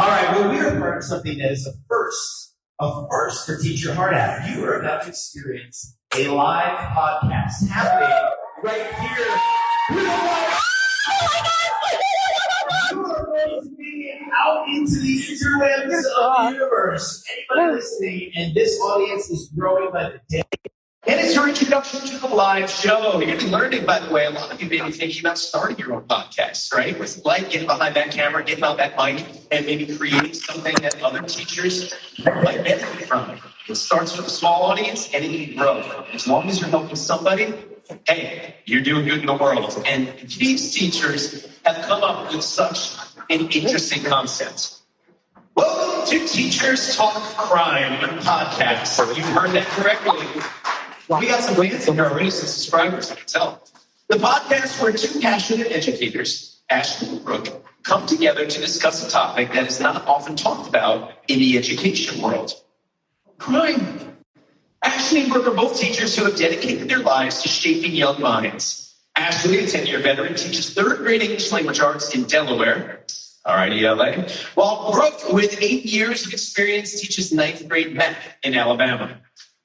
All right, well, we are part of something that is a first for Teacher Heart App. You are about to experience a live podcast happening right here. You are going to be out into the interwebs of the universe. Anybody listening, and this audience is growing by the day. And it's your introduction to the live show. You're learning, by the way, a lot of you may be thinking about starting your own podcast, right? What's it like getting behind that camera, getting on that mic, and maybe creating something that other teachers might benefit from. It starts with a small audience, and it can grow. As long as you're helping somebody, hey, you're doing good in the world. And these teachers have come up with such an interesting concept. Welcome to Teachers Talk Crime podcast. You've heard that correctly. We got some fans in here already, some subscribers, I can tell. The podcast where two passionate educators, Ashleigh and Brooke, come together to discuss a topic that is not often talked about in the education world. Crime. Ashleigh and Brooke are both teachers who have dedicated their lives to shaping young minds. Ashleigh, a 10-year veteran, teaches third grade English language arts in Delaware. Alrighty, LA. While Brooke, with 8 years of experience, teaches ninth grade math in Alabama.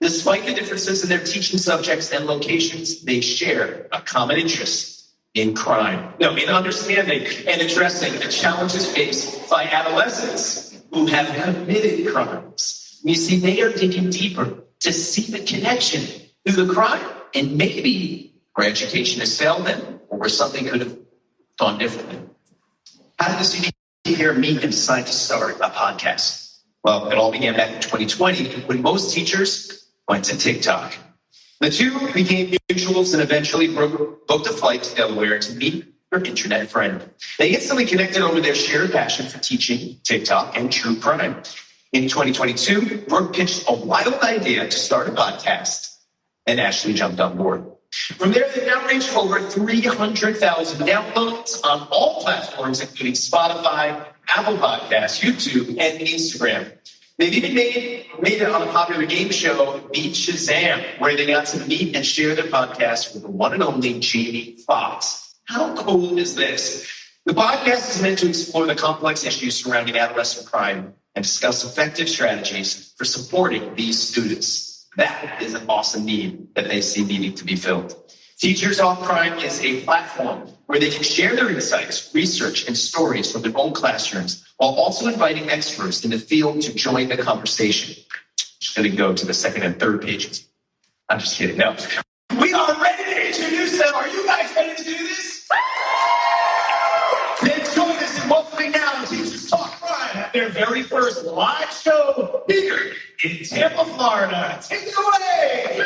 Despite the differences in their teaching subjects and locations, they share a common interest in crime. No, in understanding and addressing the challenges faced by adolescents who have committed crimes. You see, they are digging deeper to see the connection to the crime and maybe where education has failed them or where something could have gone differently. How did this unique here meet and decide to start a podcast? Well, it all began back in 2020 when most teachers went to TikTok. The two became mutuals and eventually booked a flight to Delaware to meet their internet friend. They instantly connected over their shared passion for teaching TikTok and true crime. In 2022, Brooke pitched a wild idea to start a podcast, and Ashleigh jumped on board. From there, they've now reached over 300,000 downloads on all platforms, including Spotify, Apple Podcasts, YouTube, and Instagram. They've even made it on a popular game show, Beat Shazam, where they got to meet and share their podcast with the one and only Jamie Foxx. How cool is this? The podcast is meant to explore the complex issues surrounding adolescent crime and discuss effective strategies for supporting these students. That is an awesome need that they see needing to be filled. Teachers Talk Crime is a platform where they can share their insights, research, and stories from their own classrooms, while also inviting experts in the field to join the conversation. Just going to go to the second and third pages. I'm just kidding. No. We are ready to introduce them. Are you guys ready to do this? Then join us in welcoming now Teachers Talk Crime at their very first live show here in Tampa, Florida. Take it away.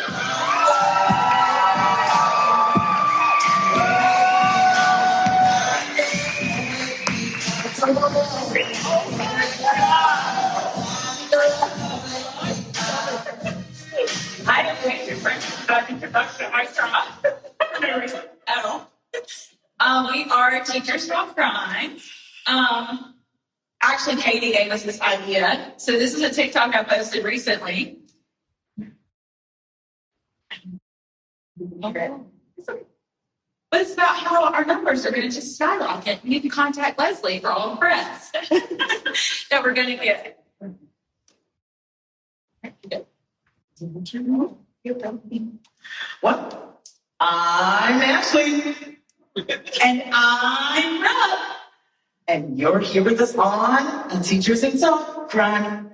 I don't think your French introduction. I try. We are Teachers Talk Crime. Actually, Katie gave us this idea. So this is a TikTok I posted recently. Okay. But it's about how our numbers are going to just skyrocket. You need to contact Leslie for all the press that we're going to get. What? I'm Ashleigh. And I'm Brooke. And you're here with us on Teachers Talk Crime.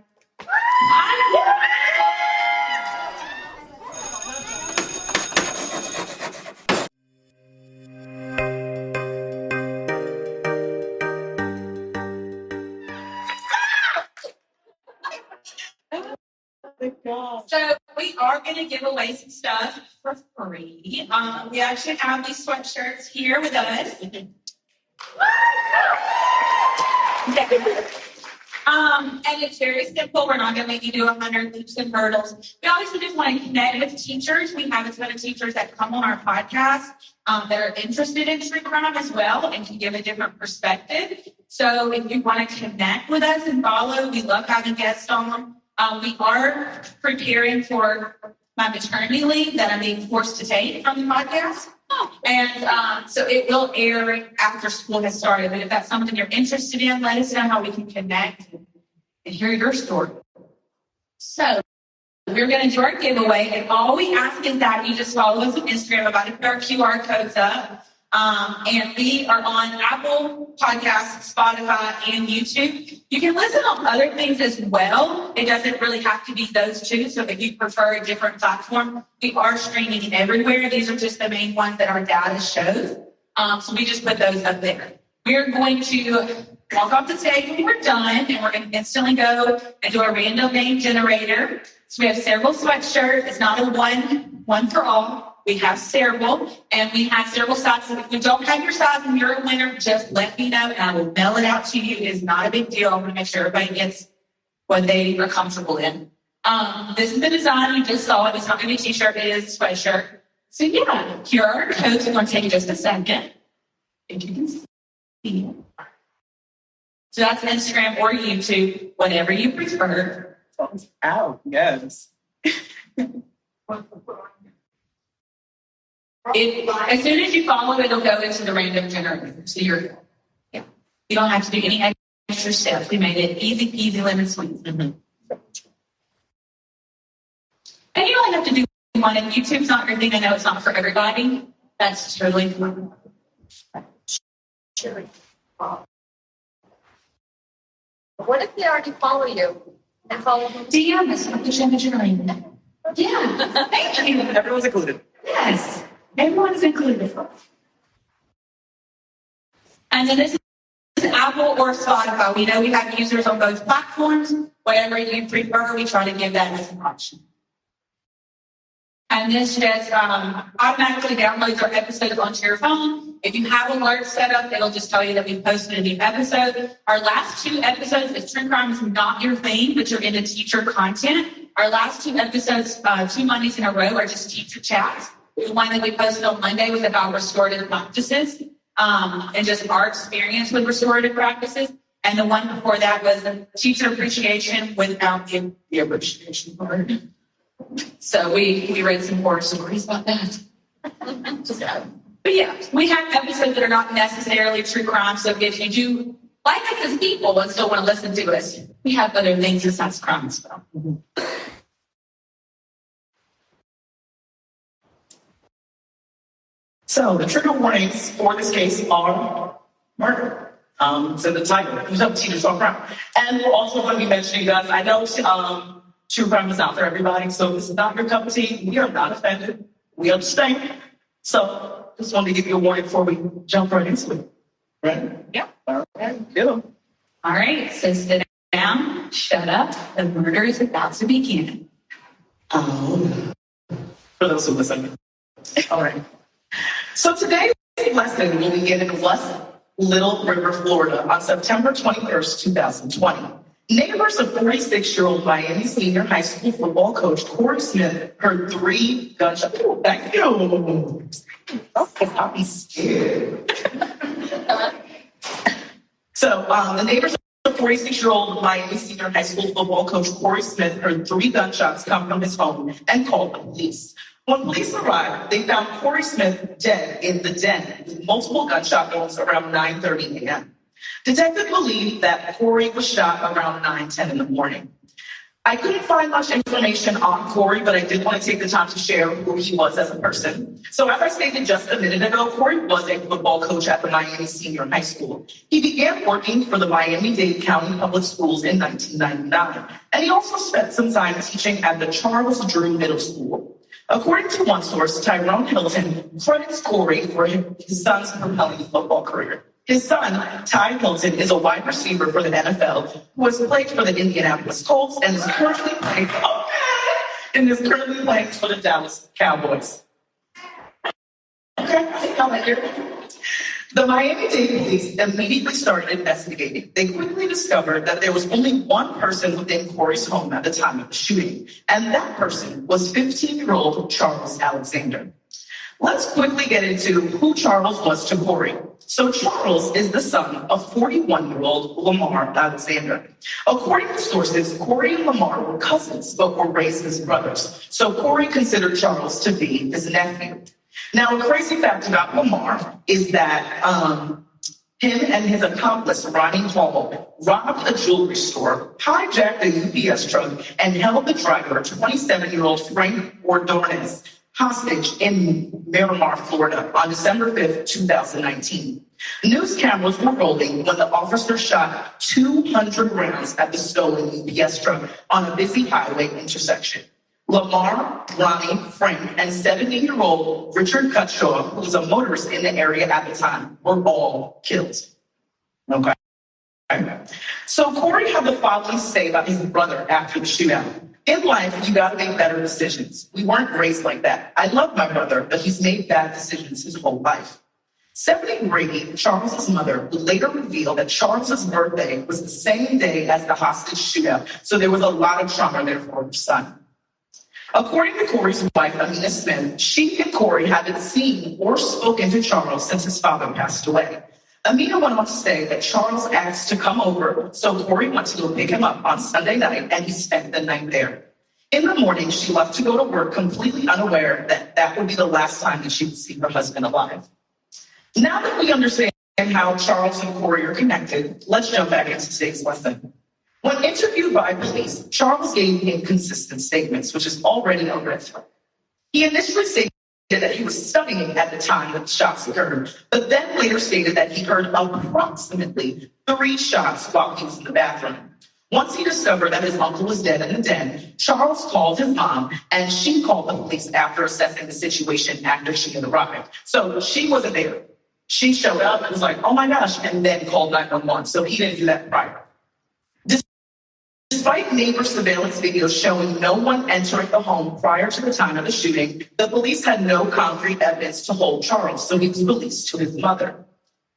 So we are going to give away some stuff for free. We actually have these sweatshirts here with us. And it's very simple. We're not going to make you do 100 loops and hurdles. We obviously just want to connect with teachers. We have a ton of teachers that come on our podcast that are interested in true crime as well and can give a different perspective. So if you want to connect with us and follow, we love having guests on. We are preparing for my maternity leave that I'm being forced to take from the podcast. And so it will air after school has started. But if that's something you're interested in, let us know how we can connect and hear your story. So we're going to do our giveaway, and all we ask is that you just follow us on Instagram. About to put our QR codes up. And we are on Apple Podcasts, Spotify, and YouTube. You can listen on other things as well. It doesn't really have to be those two. So if you prefer a different platform, we are streaming everywhere. These are just the main ones that our data shows. So we just put those up there. We're going to walk off the stage when we're done, and we're going to instantly go and do a random name generator. So we have several sweatshirts. It's not a one for all. We have several, and we have several sizes. If we don't have your size and you're a winner, just let me know, and I will mail it out to you. It's not a big deal. I'm going to make sure everybody gets what they are comfortable in. This is the design. You just saw it. It's not going to be a t-shirt. It is a sweatshirt. So yeah, here are our codes. We're going to take just a second, if you can see it. So that's Instagram or YouTube, whatever you prefer. Phone's out, yes. As soon as you follow it, it'll go into the random generator. So you don't have to do any extra steps. We made it easy peasy lemon squeeze. Mm-hmm. And you don't have to do one. And YouTube's not your thing. I know it's not for everybody. That's totally fine. What if they already follow you and follow them? DM us with the generator. Yeah, thank you. Everyone's included. Yes, everyone's included. And then this is Apple or Spotify. We know we have users on both platforms. Whatever you prefer, we try to give that as an option. And this just automatically downloads our episodes onto your phone. If you have alerts set up, it'll just tell you that we posted a new episode. Our last 2 episodes, if true crime is not your thing, but you're into teacher content, our last 2 episodes, 2 Mondays in a row, are just teacher chats. The one that we posted on Monday was about restorative practices and just our experience with restorative practices. And the one before that was the teacher appreciation without the appreciation part. So we read some horror stories about that. But yeah, we have episodes that are not necessarily true crime. So if you do like us as people and still want to listen to us, we have other things besides crime as well. So the trigger warnings for this case are murder. So the title, teachers on crime. And we're also going to be mentioning guns. I know true crime is not for everybody, so if this is not your cup of tea, we are not offended. We understand. So just wanted to give you a warning before we jump right into it. Right? Yeah. All right. Get 'em. All right. So sit down, shut up. The murder is about to begin. For those who listen. All right. So today's lesson will begin in West Little River, Florida on September 21st, 2020. Neighbors of 46-year-old Miami Senior High School football coach Corey Smith heard 3 gunshots. Oh, thank you. Okay, I'll be scared. So the neighbors of 46-year-old Miami Senior High School football coach Corey Smith heard 3 gunshots come from his home and called the police. When police arrived, they found Corey Smith dead in the den with multiple gunshot wounds around 9:30 a.m. Detectives believe that Corey was shot around 9:10 in the morning. I couldn't find much information on Corey, but I did want to take the time to share who he was as a person. So as I stated just a minute ago, Corey was a football coach at the Miami Senior High School. He began working for the Miami-Dade County Public Schools in 1999, and he also spent some time teaching at the Charles Drew Middle School. According to one source, Tyrone Hilton credits Corey for his son's propelling football career. His son, Ty Hilton, is a wide receiver for the NFL who has played for the Indianapolis Colts and is currently playing for the Dallas Cowboys. Okay, the Miami-Dade police immediately started investigating. They quickly discovered that there was only one person within Corey's home at the time of the shooting, and that person was 15-year-old Charles Alexander. Let's quickly get into who Charles was to Corey. So Charles is the son of 41-year-old Lamar Alexander. According to sources, Corey and Lamar were cousins, but were raised as brothers. So Corey considered Charles to be his nephew. Now, a crazy fact about Lamar is that him and his accomplice, Ronnie Hall, robbed a jewelry store, hijacked a UPS truck, and held the driver, 27-year-old Frank Ordonez, hostage in Miramar, Florida, on December 5th, 2019. News cameras were rolling when the officer shot 200 rounds at the stolen UPS truck on a busy highway intersection. Lamar, Ronnie, Frank, and 70-year-old Richard Cutshaw, who was a motorist in the area at the time, were all killed. Okay. So Corey had the following to say about his brother after the shootout. In life, you gotta make better decisions. We weren't raised like that. I love my brother, but he's made bad decisions his whole life. Stephanie Brady, Charles's mother, would later reveal that Charles's birthday was the same day as the hostage shootout, so there was a lot of trauma there for her son. According to Corey's wife, Amina Smith, she and Corey hadn't seen or spoken to Charles since his father passed away. Amina went on to say that Charles asked to come over, so Corey went to go pick him up on Sunday night, and he spent the night there. In the morning, she left to go to work, completely unaware that that would be the last time that she would see her husband alive. Now that we understand how Charles and Corey are connected, let's jump back into today's lesson. When interviewed by police, Charles gave inconsistent statements, which is already a red flag. He initially stated that he was studying at the time that the shots occurred, but then later stated that he heard approximately 3 shots while he was in the bathroom. Once he discovered that his uncle was dead in the den, Charles called his mom, and she called the police after assessing the situation after she had arrived. So she wasn't there. She showed up and was like, oh my gosh, and then called 911. So he didn't do that prior. Despite neighbor surveillance videos showing no one entering the home prior to the time of the shooting, the police had no concrete evidence to hold Charles, so he was released to his mother.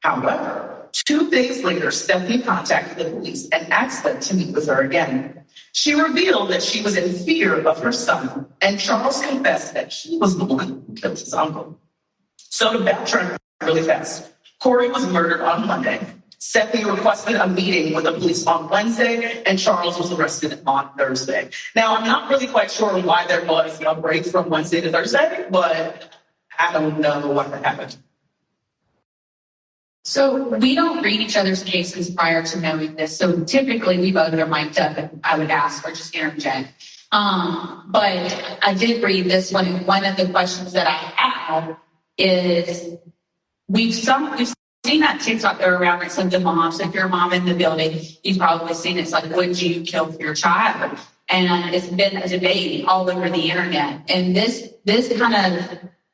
However, 2 days later, Stephanie contacted the police and asked them to meet with her again. She revealed that she was in fear of her son, and Charles confessed that he was the one who killed his uncle. So to backtrack really fast, Corey was murdered on Monday. Stephanie requested a meeting with the police on Wednesday, and Charles was arrested on Thursday. Now, I'm not really quite sure why there was a break from Wednesday to Thursday, but I don't know what happened. So we don't read each other's cases prior to knowing this. So typically we both are mic'd up and I would ask or just interject. But I did read this one. And one of the questions that I have is we've seen that TikTok go around with some of the moms. If you're a mom in the building, you've probably seen it. It's like, would you kill for your child? And it's been a debate all over the internet. And this kind of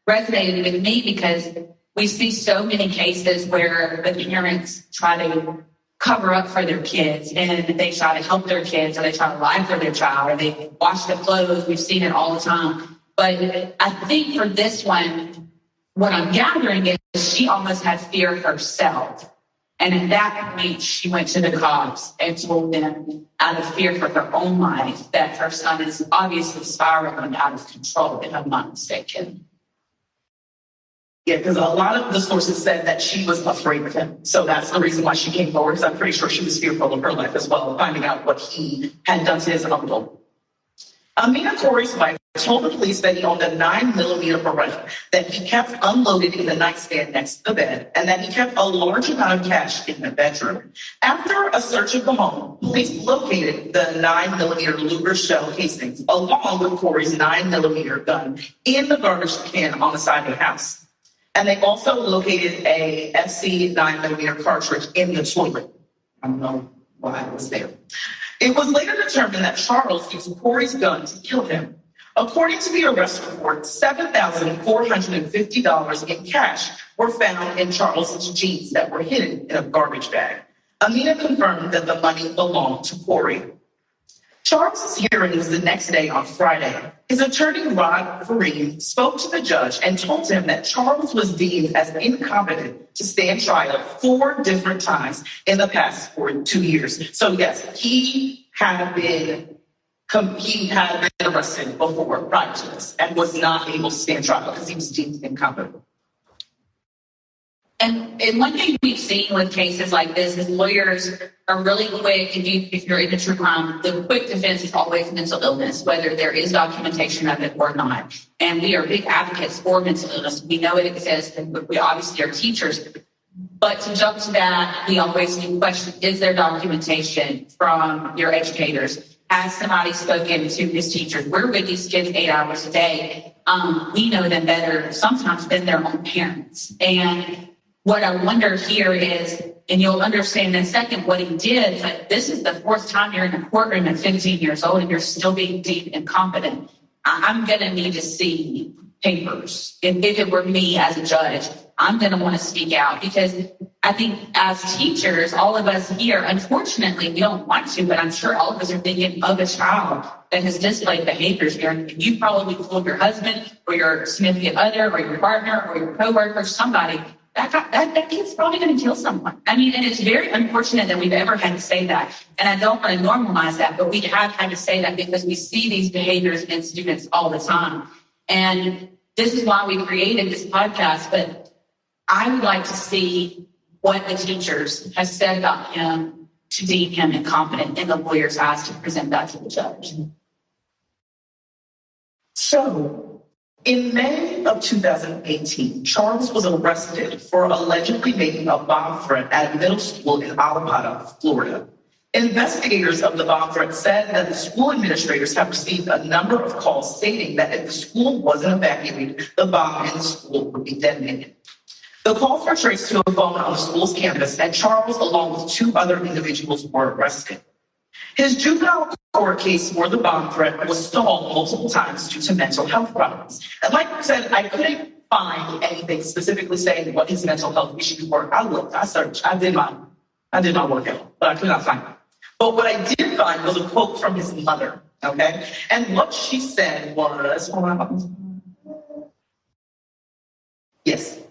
resonated with me because we see so many cases where the parents try to cover up for their kids and they try to help their kids or they try to lie for their child or they wash the clothes. We've seen it all the time. But I think for this one, what I'm gathering is she almost had fear herself. And at that point, she went to the cops and told them out of fear for her own life that her son is obviously spiraling out of control, if I'm not mistaken. Yeah, because a lot of the sources said that she was afraid of him. So that's the reason why she came forward, because I'm pretty sure she was fearful of her life as well, finding out what he had done to his uncle. Amina, Corey's wife, told the police that he owned a 9mm Beretta that he kept unloaded in the nightstand next to the bed and that he kept a large amount of cash in the bedroom. After a search of the home, police located the 9mm Luger shell casings along with Corey's 9mm gun in the garbage can on the side of the house. And they also located a FC 9mm cartridge in the toilet. I don't know why it was there. It was later determined that Charles used Corey's gun to kill him. According to the arrest report, $7,450 in cash were found in Charles's jeans that were hidden in a garbage bag. Amina confirmed that the money belonged to Corey. Charles's hearing was the next day on Friday. His attorney, Rod Fareed, spoke to the judge and told him that Charles was deemed as incompetent to stand trial 4 different times in the past 2 years. So yes, he had been arrested before prior to this and was not able to stand trial because he was deemed incompetent. And one thing we've seen with cases like this is lawyers are really quick. If you're in a true crime, the quick defense is always mental illness, whether there is documentation of it or not. And we are big advocates for mental illness. We know it exists, and we obviously are teachers. But to jump to that, we always do question, is there documentation from your educators? Has somebody spoken to his teachers? We're with these kids 8 hours a day. We know them better sometimes than their own parents. And what I wonder here is, and you'll understand in a second what he did, but this is the fourth time you're in a courtroom at 15 years old and you're still being deemed incompetent. I'm going to need to see papers. If it were me as a judge, I'm going to want to speak out, because I think as teachers, all of us here, unfortunately, we don't want to, but I'm sure all of us are thinking of a child that has displayed behaviors here. And you probably told your husband or your significant other or your partner or your coworker, somebody, that kid's probably going to kill someone. I mean, and it's very unfortunate that we've ever had to say that. And I don't want to normalize that, but we have had to say that because we see these behaviors in students all the time. And this is why we created this podcast. But I would like to see what the teachers have said about him to deem him incompetent in the lawyer's eyes to present that to the judge. So, in May of 2018, Charles was arrested for allegedly making a bomb threat at a middle school in Alapata, Florida. Investigators of the bomb threat said that the school administrators have received a number of calls stating that if the school wasn't evacuated, the bomb in the school would be detonated. The calls were traced to a phone on the school's campus, and Charles, along with 2 other individuals, were arrested. His juvenile court case for the bomb threat was stalled multiple times due to mental health problems. And like I said, I couldn't find anything specifically saying what his mental health issues were. I looked, I searched, I did my workout, but I could not find it. But what I did find was a quote from his mother, okay? And what she said was, yes.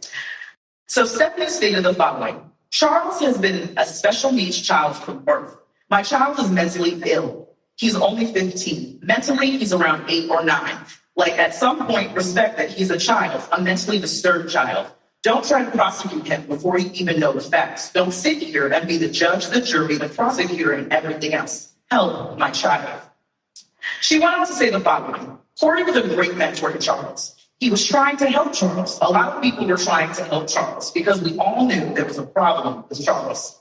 So Stephanie stated the following: Charles has been a special needs child from birth. My child is mentally ill. He's only 15. Mentally, he's around 8 or 9. Like, at some point, respect that he's a child, a mentally disturbed child. Don't try to prosecute him before you even know the facts. Don't sit here and be the judge, the jury, the prosecutor, and everything else. Help my child. She went on to say the following: Corey was a great mentor to Charles. He was trying to help Charles. A lot of people were trying to help Charles because we all knew there was a problem with Charles.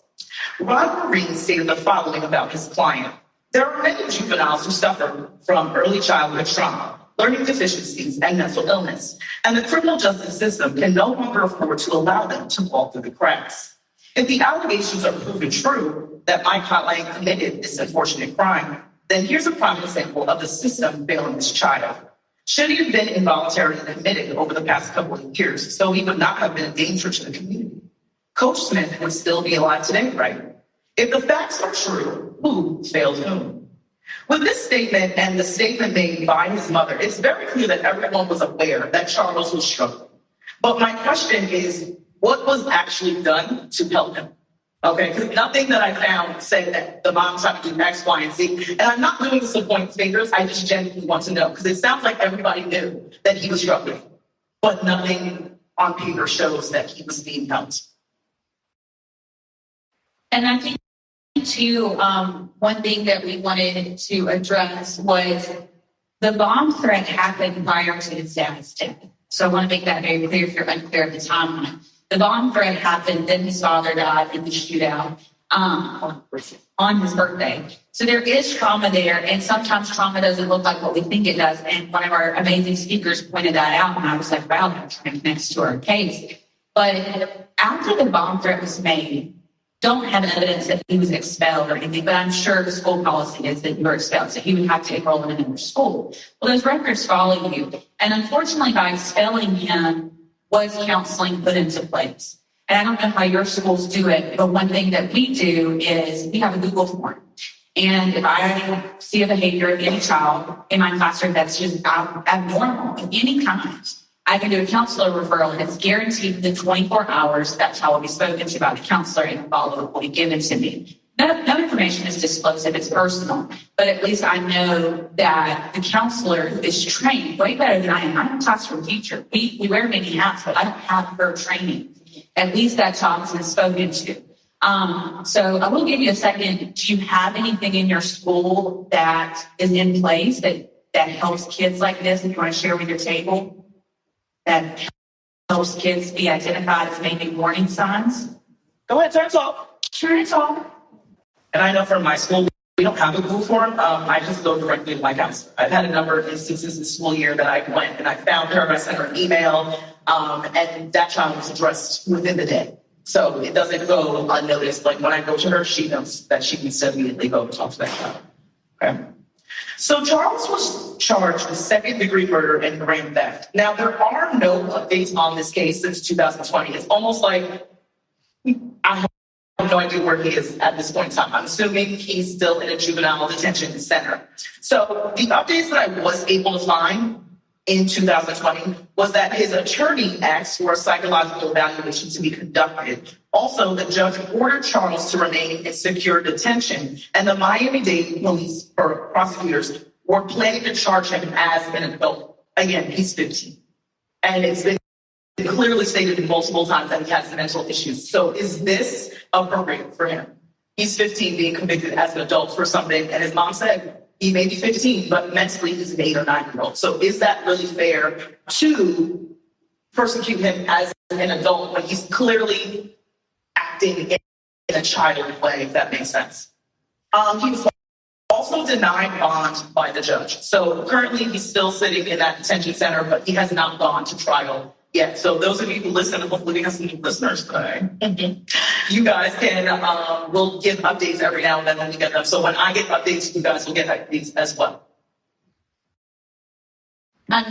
Rod Marine stated the following about his client: There are many juveniles who suffer from early childhood trauma, learning deficiencies, and mental illness, and the criminal justice system can no longer afford to allow them to fall through the cracks. If the allegations are proven true that my client committed this unfortunate crime, then here's a prime example of the system failing this child. Should he have been involuntarily committed over the past couple of years so he would not have been a danger to the community? Coach Smith would still be alive today, right? If the facts are true, who failed whom? With this statement and the statement made by his mother, it's very clear that everyone was aware that Charles was struggling. But my question is, what was actually done to help him? Okay, because nothing that I found said that the mom tried to do X, Y, and Z. And I'm not doing this to point fingers. I just genuinely want to know, because it sounds like everybody knew that he was struggling, but nothing on paper shows that he was being helped. And I think, too, one thing that we wanted to address was the bomb threat happened prior to his dad's death. So I want to make that very clear if you're unclear of the timeline. The bomb threat happened, then his father died in the shootout on his birthday. So there is trauma there, and sometimes trauma doesn't look like what we think it does. And one of our amazing speakers pointed that out, and I was like, wow, that kind of connects to our case. But after the bomb threat was made, don't have evidence that he was expelled or anything, but I'm sure the school policy is that you were expelled, so he would have to enroll in another school. Well, those records follow you. And unfortunately, by expelling him, was counseling put into place. And I don't know how your schools do it, but one thing that we do is we have a Google form. And if I see a behavior of any child in my classroom that's just abnormal of any kind, I can do a counselor referral, and it's guaranteed within 24 hours that child will be spoken to by the counselor and follow-up will be given to me. No information is disclosed if it's personal, but at least I know that the counselor is trained way better than I am. I'm a classroom teacher. We wear many hats, but I don't have her training. at least that child's been spoken to. So I will give you a second. Do you have anything in your school that is in place that helps kids like this, if you want to share with your table, that helps kids be identified as maybe warning signs? Go ahead, turn it off. Turn it off. And I know from my school, we don't have a Google form. I just go directly to my counselor. I've had a number of instances this school year that I went and I found her, I sent her an email, and that child was addressed within the day. So it doesn't go unnoticed. Like when I go to her, she knows that she can still immediately go talk to that child. Okay. So Charles was charged with second-degree murder and grand theft. Now, there are no updates on this case since 2020. It's almost like I have no idea where he is at this point in time. I'm assuming he's still in a juvenile detention center. So the updates that I was able to find in 2020 was that his attorney asked for a psychological evaluation to be conducted. Also, the judge ordered Charles to remain in secure detention, and the Miami-Dade police or prosecutors were planning to charge him as an adult. Again, he's 15. And it's been clearly stated multiple times that he has mental issues. So is this appropriate for him? He's 15 being convicted as an adult for something, and his mom said, he may be 15, but mentally he's an 8 or 9-year-old. So is that really fair to persecute him as an adult when he's clearly acting in a child way, if that makes sense? He was also denied bond by the judge. So currently he's still sitting in that detention center, but he has not gone to trial yet. So those of you who listen, hopefully we have some new listeners today. You guys can, we'll give updates every now and then when we get them. So when I get updates, you guys will get updates as well.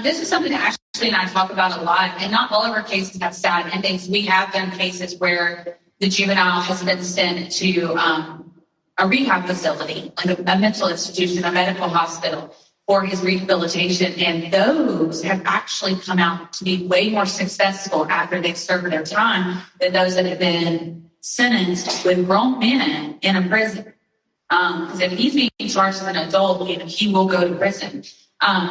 This is something that Ashleigh and I talk about a lot, and not all of our cases have sad endings. We have done cases where the juvenile has been sent to a rehab facility, like a mental institution, a medical hospital, for his rehabilitation, and those have actually come out to be way more successful after they've served their time than those that have been sentenced with grown men in a prison. Because if he's being charged as an adult, he will go to prison.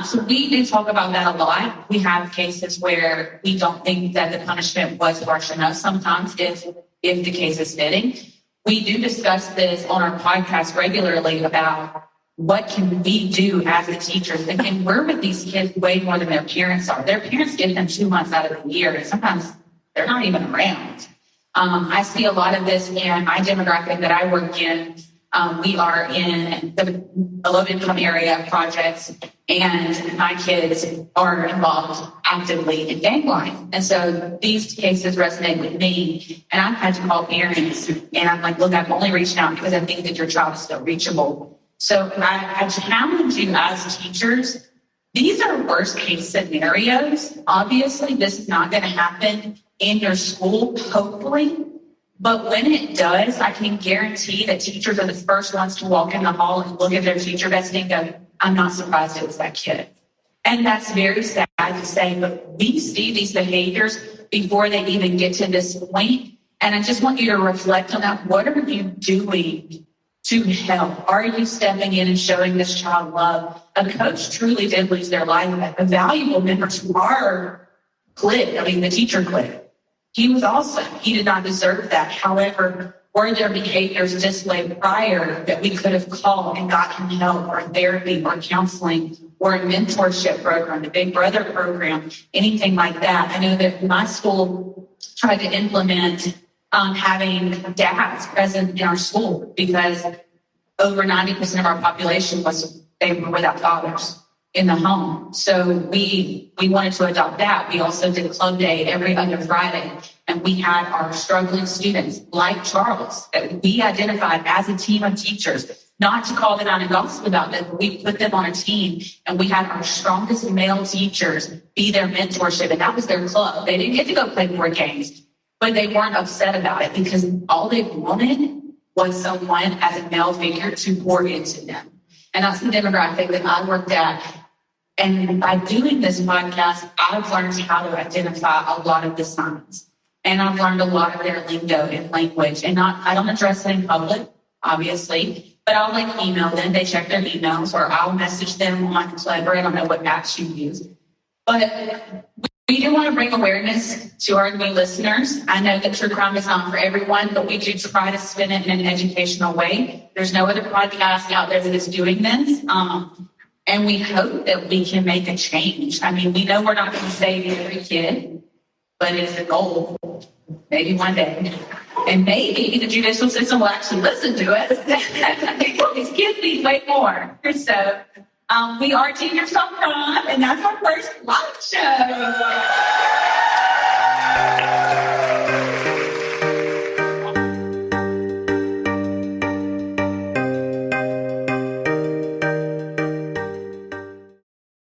So we do talk about that a lot. We have cases where we don't think that the punishment was harsh enough sometimes if the case is fitting. We do discuss this on our podcast regularly about what can we do as the teachers? And we're with these kids way more than their parents are. Their parents give them 2 months out of the year, and sometimes they're not even around. I see a lot of this in my demographic that I work in. We are in a low-income area projects, and my kids are involved actively in gang life. And so these cases resonate with me, and I've had to call parents, and I'm like, look, I'm only reaching out because I think that your child is still reachable. So I challenge you as teachers, these are worst case scenarios. Obviously, this is not going to happen in your school, hopefully. But when it does, I can guarantee that teachers are the first ones to walk in the hall and look at their teacher vest and go, I'm not surprised it was that kid. And that's very sad to say, but we see these behaviors before they even get to this point. And I just want you to reflect on that. What are you doing to help? Are you stepping in and showing this child love? A coach truly did lose their life. A valuable member to our clique, the teacher clique. He was awesome. He did not deserve that. However, were there behaviors displayed prior that we could have called and gotten help or therapy or counseling or a mentorship program, the Big Brother program, anything like that? I know that my school tried to implement having dads present in our school because over 90% of our population they were without fathers in the home. So we wanted to adopt that. We also did club day every other Friday, and we had our struggling students like Charles that we identified as a team of teachers, not to call them out and gossip about them, but we put them on a team, and we had our strongest male teachers be their mentorship, and that was their club. They didn't get to go play board games, but they weren't upset about it because all they wanted was someone as a male figure to pour into them. And that's the demographic that I worked at. And by doing this podcast, I've learned how to identify a lot of the signs. And I've learned a lot of their lingo and language. And I don't address it in public, obviously, but I'll email them. They check their emails, or I'll message them on Clever. I don't know what apps you use. But We do want to bring awareness to our new listeners. I know that true crime is not for everyone, but we do try to spin it in an educational way. There's no other podcast out there that is doing this. And we hope that we can make a change. I mean, we know we're not going to save every kid, but it's a goal. Maybe one day. And maybe the judicial system will actually listen to us. Because these kids need way more. So we are Juniors on Crime, and that's our first live show.